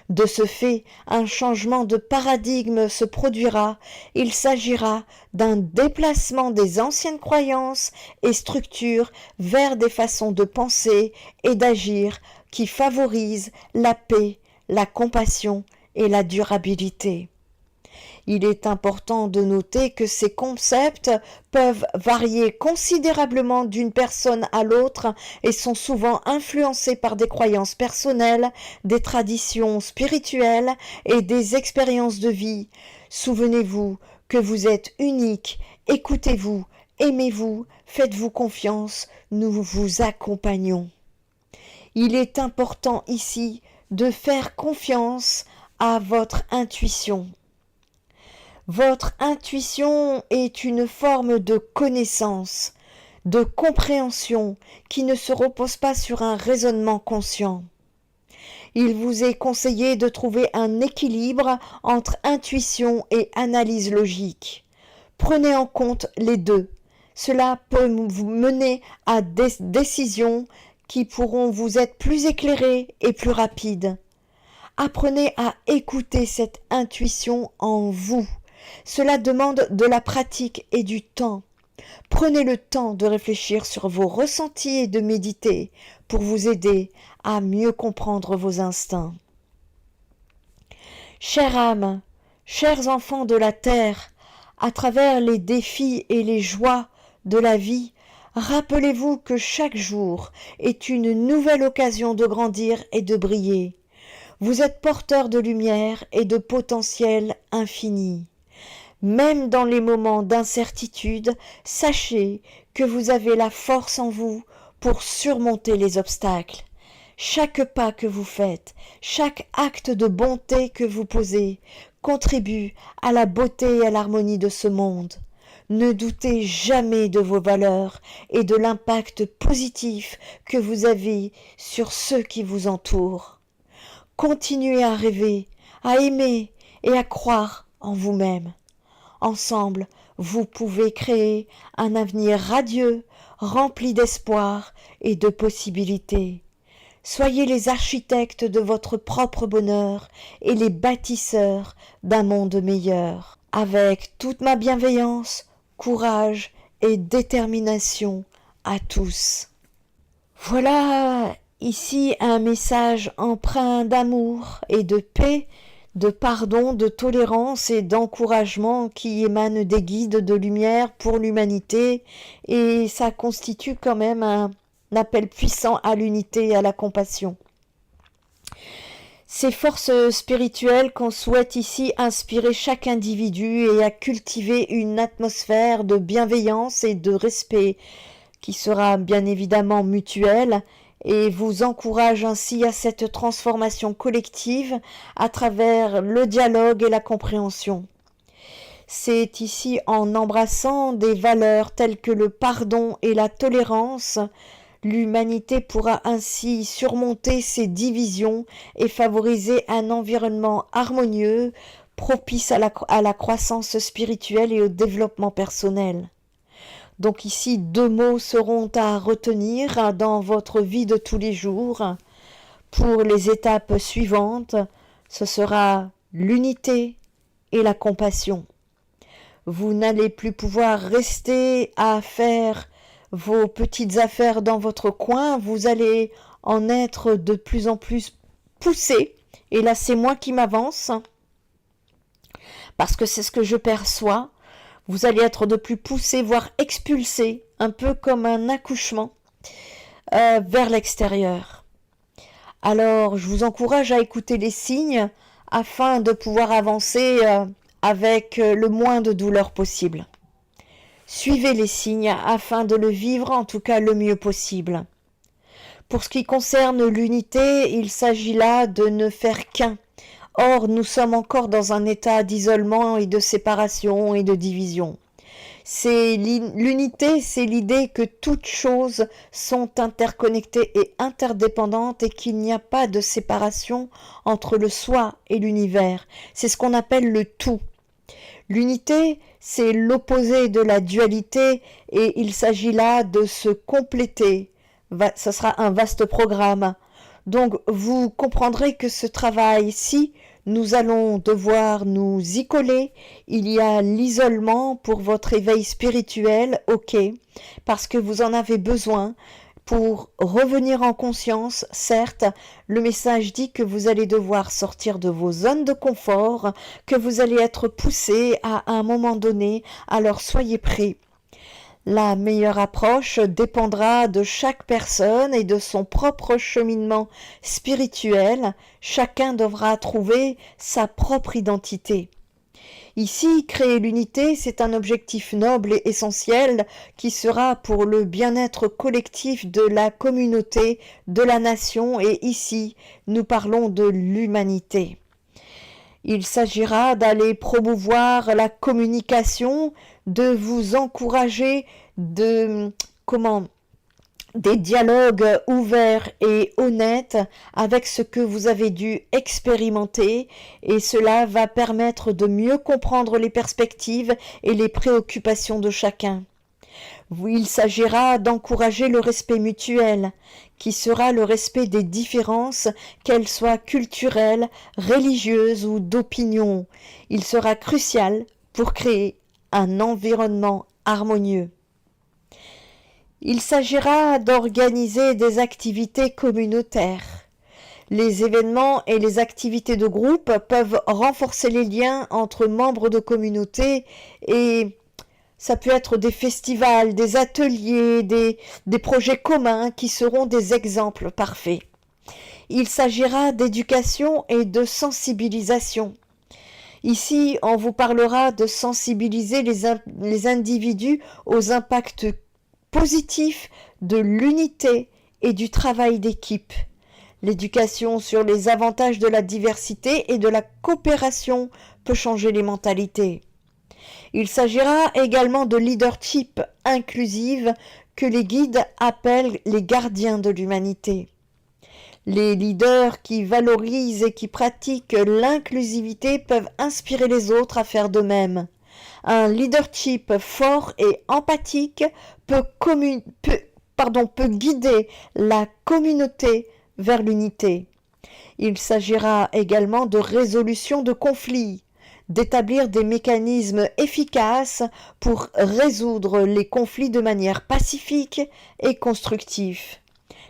De ce fait, un changement de paradigme se produira. Il s'agira d'un déplacement des anciennes croyances et structures vers des façons de penser et d'agir qui favorisent la paix, la compassion et la durabilité. Il est important de noter que ces concepts peuvent varier considérablement d'une personne à l'autre et sont souvent influencés par des croyances personnelles, des traditions spirituelles et des expériences de vie. Souvenez-vous que vous êtes unique, écoutez-vous, aimez-vous, faites-vous confiance, nous vous accompagnons. Il est important ici de faire confiance à votre intuition. Votre intuition est une forme de connaissance, de compréhension qui ne se repose pas sur un raisonnement conscient. Il vous est conseillé de trouver un équilibre entre intuition et analyse logique. Prenez en compte les deux. Cela peut vous mener à des décisions qui pourront vous être plus éclairées et plus rapides. Apprenez à écouter cette intuition en vous. Cela demande de la pratique et du temps. Prenez le temps de réfléchir sur vos ressentis et de méditer pour vous aider à mieux comprendre vos instincts. Chère âme, chers enfants de la terre, à travers les défis et les joies de la vie, rappelez-vous que chaque jour est une nouvelle occasion de grandir et de briller. Vous êtes porteurs de lumière et de potentiel infini. Même dans les moments d'incertitude, sachez que vous avez la force en vous pour surmonter les obstacles. Chaque pas que vous faites, chaque acte de bonté que vous posez, contribue à la beauté et à l'harmonie de ce monde. Ne doutez jamais de vos valeurs et de l'impact positif que vous avez sur ceux qui vous entourent. Continuez à rêver, à aimer et à croire en vous-même. Ensemble, vous pouvez créer un avenir radieux, rempli d'espoir et de possibilités. Soyez les architectes de votre propre bonheur et les bâtisseurs d'un monde meilleur. Avec toute ma bienveillance, courage et détermination à tous. Voilà ici un message empreint d'amour et de paix, de pardon, de tolérance et d'encouragement qui émane des guides de lumière pour l'humanité, et ça constitue quand même un appel puissant à l'unité et à la compassion. Ces forces spirituelles qu'on souhaite ici inspirer chaque individu et à cultiver une atmosphère de bienveillance et de respect qui sera bien évidemment mutuelle, et vous encourage ainsi à cette transformation collective à travers le dialogue et la compréhension. C'est ici en embrassant des valeurs telles que le pardon et la tolérance, l'humanité pourra ainsi surmonter ses divisions et favoriser un environnement harmonieux, propice à la croissance spirituelle et au développement personnel. Donc ici, 2 mots seront à retenir dans votre vie de tous les jours. Pour les étapes suivantes, ce sera l'unité et la compassion. Vous n'allez plus pouvoir rester à faire vos petites affaires dans votre coin, vous allez en être de plus en plus poussé. Et là, c'est moi qui m'avance, parce que c'est ce que je perçois. Vous allez être de plus poussé, voire expulsé, un peu comme un accouchement, vers l'extérieur. Alors, je vous encourage à écouter les signes afin de pouvoir avancer avec le moins de douleur possible. Suivez les signes afin de le vivre en tout cas le mieux possible. Pour ce qui concerne l'unité, il s'agit là de ne faire qu'un. Or, nous sommes encore dans un état d'isolement et de séparation et de division. L'unité, c'est l'idée que toutes choses sont interconnectées et interdépendantes et qu'il n'y a pas de séparation entre le soi et l'univers. C'est ce qu'on appelle le tout. L'unité, c'est l'opposé de la dualité et il s'agit là de se compléter. Ce sera un vaste programme. Donc vous comprendrez que ce travail-ci, nous allons devoir nous y coller. Il y a l'isolement pour votre éveil spirituel, ok, parce que vous en avez besoin pour revenir en conscience. Certes, le message dit que vous allez devoir sortir de vos zones de confort, que vous allez être poussé à un moment donné, alors soyez prêts. La meilleure approche dépendra de chaque personne et de son propre cheminement spirituel. Chacun devra trouver sa propre identité. Ici, créer l'unité, c'est un objectif noble et essentiel qui sera pour le bien-être collectif de la communauté, de la nation, et ici, nous parlons de l'humanité. Il s'agira d'aller promouvoir la communication, de vous encourager des dialogues ouverts et honnêtes avec ce que vous avez dû expérimenter, et cela va permettre de mieux comprendre les perspectives et les préoccupations de chacun. Il s'agira d'encourager le respect mutuel, qui sera le respect des différences, qu'elles soient culturelles, religieuses ou d'opinion. Il sera crucial pour créer un environnement harmonieux. Il s'agira d'organiser des activités communautaires. Les événements et les activités de groupe peuvent renforcer les liens entre membres de communautés et ça peut être des festivals, des ateliers, des projets communs qui seront des exemples parfaits. Il s'agira d'éducation et de sensibilisation. Ici, on vous parlera de sensibiliser les individus aux impacts positifs de l'unité et du travail d'équipe. L'éducation sur les avantages de la diversité et de la coopération peut changer les mentalités. Il s'agira également de leadership inclusive que les guides appellent les gardiens de l'humanité. Les leaders qui valorisent et qui pratiquent l'inclusivité peuvent inspirer les autres à faire de même. Un leadership fort et empathique peut guider la communauté vers l'unité. Il s'agira également de résolution de conflits, d'établir des mécanismes efficaces pour résoudre les conflits de manière pacifique et constructive.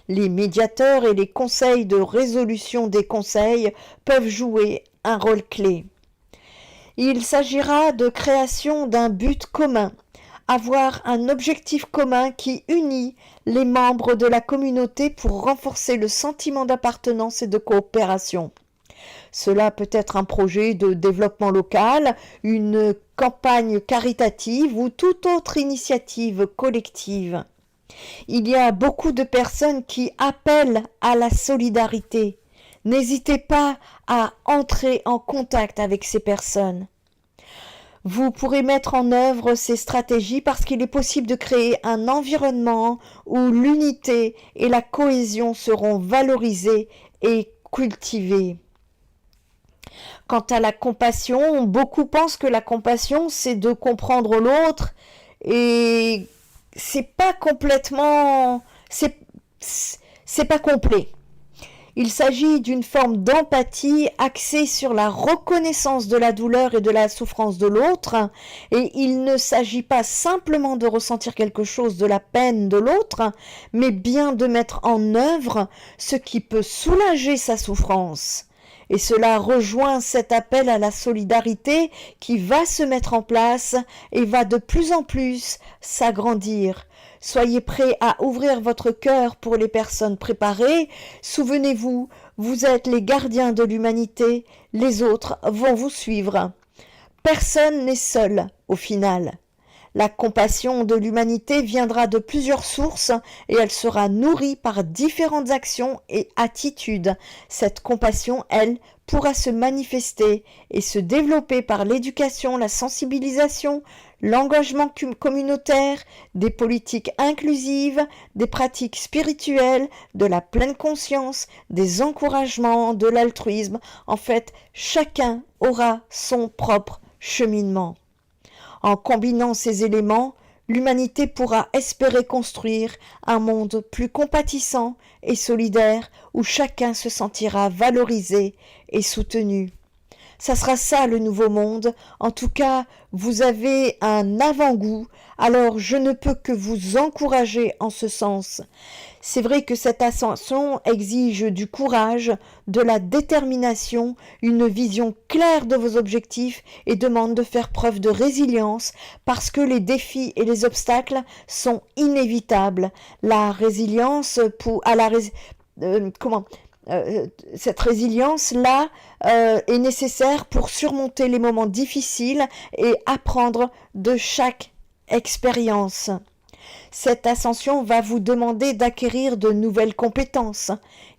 Les médiateurs et les conseils de résolution des conseils peuvent jouer un rôle clé. Il s'agira de création d'un but commun, avoir un objectif commun qui unit les membres de la communauté pour renforcer le sentiment d'appartenance et de coopération. Cela peut être un projet de développement local, une campagne caritative ou toute autre initiative collective. Il y a beaucoup de personnes qui appellent à la solidarité. N'hésitez pas à entrer en contact avec ces personnes. Vous pourrez mettre en œuvre ces stratégies parce qu'il est possible de créer un environnement où l'unité et la cohésion seront valorisées et cultivées. Quant à la compassion, beaucoup pensent que la compassion, c'est de comprendre l'autre et c'est pas complètement, c'est pas complet. Il s'agit d'une forme d'empathie axée sur la reconnaissance de la douleur et de la souffrance de l'autre, et il ne s'agit pas simplement de ressentir quelque chose de la peine de l'autre, mais bien de mettre en œuvre ce qui peut soulager sa souffrance. Et cela rejoint cet appel à la solidarité qui va se mettre en place et va de plus en plus s'agrandir. Soyez prêts à ouvrir votre cœur pour les personnes préparées. Souvenez-vous, vous êtes les gardiens de l'humanité, les autres vont vous suivre. Personne n'est seul au final. La compassion de l'humanité viendra de plusieurs sources et elle sera nourrie par différentes actions et attitudes. Cette compassion, elle, pourra se manifester et se développer par l'éducation, la sensibilisation, l'engagement communautaire, des politiques inclusives, des pratiques spirituelles, de la pleine conscience, des encouragements, de l'altruisme. En fait, chacun aura son propre cheminement. En combinant ces éléments, l'humanité pourra espérer construire un monde plus compatissant et solidaire où chacun se sentira valorisé et soutenu. Ça sera ça le nouveau monde. En tout cas, vous avez un avant-goût, alors je ne peux que vous encourager en ce sens. C'est vrai que cette ascension exige du courage, de la détermination, une vision claire de vos objectifs et demande de faire preuve de résilience parce que les défis et les obstacles sont inévitables. La résilience cette résilience-là est nécessaire pour surmonter les moments difficiles et apprendre de chaque expérience. Cette ascension va vous demander d'acquérir de nouvelles compétences.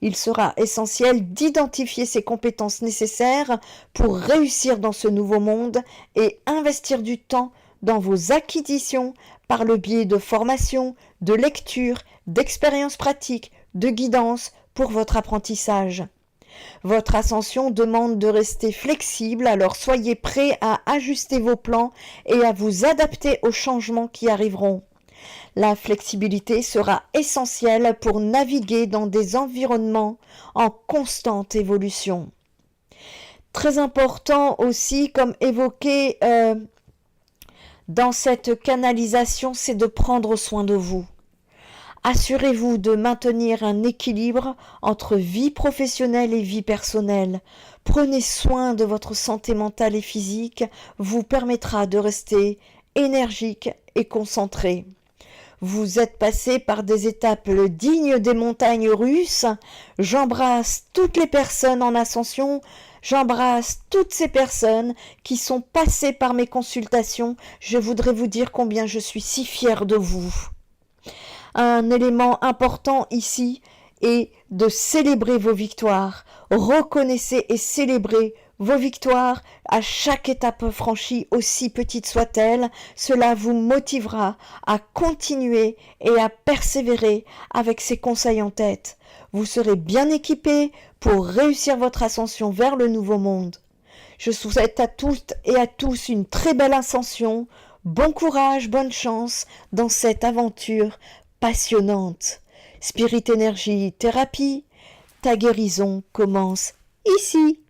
Il sera essentiel d'identifier ces compétences nécessaires pour réussir dans ce nouveau monde et investir du temps dans vos acquisitions par le biais de formations, de lectures, d'expériences pratiques, de guidance pour votre apprentissage. Votre ascension demande de rester flexible, alors soyez prêts à ajuster vos plans et à vous adapter aux changements qui arriveront. La flexibilité sera essentielle pour naviguer dans des environnements en constante évolution. Très important aussi, comme évoqué dans cette canalisation, c'est de prendre soin de vous. Assurez-vous de maintenir un équilibre entre vie professionnelle et vie personnelle. Prenez soin de votre santé mentale et physique, vous permettra de rester énergique et concentré. Vous êtes passé par des étapes dignes des montagnes russes. J'embrasse toutes les personnes en ascension. J'embrasse toutes ces personnes qui sont passées par mes consultations. Je voudrais vous dire combien je suis si fière de vous. Un élément important ici est de célébrer vos victoires. Reconnaissez et célébrez vos victoires à chaque étape franchie, aussi petite soit-elle. Cela vous motivera à continuer et à persévérer avec ces conseils en tête. Vous serez bien équipés pour réussir votre ascension vers le nouveau monde. Je souhaite à toutes et à tous une très belle ascension. Bon courage, bonne chance dans cette aventure passionnante. Spirit Energy Thérapie, ta guérison commence ici.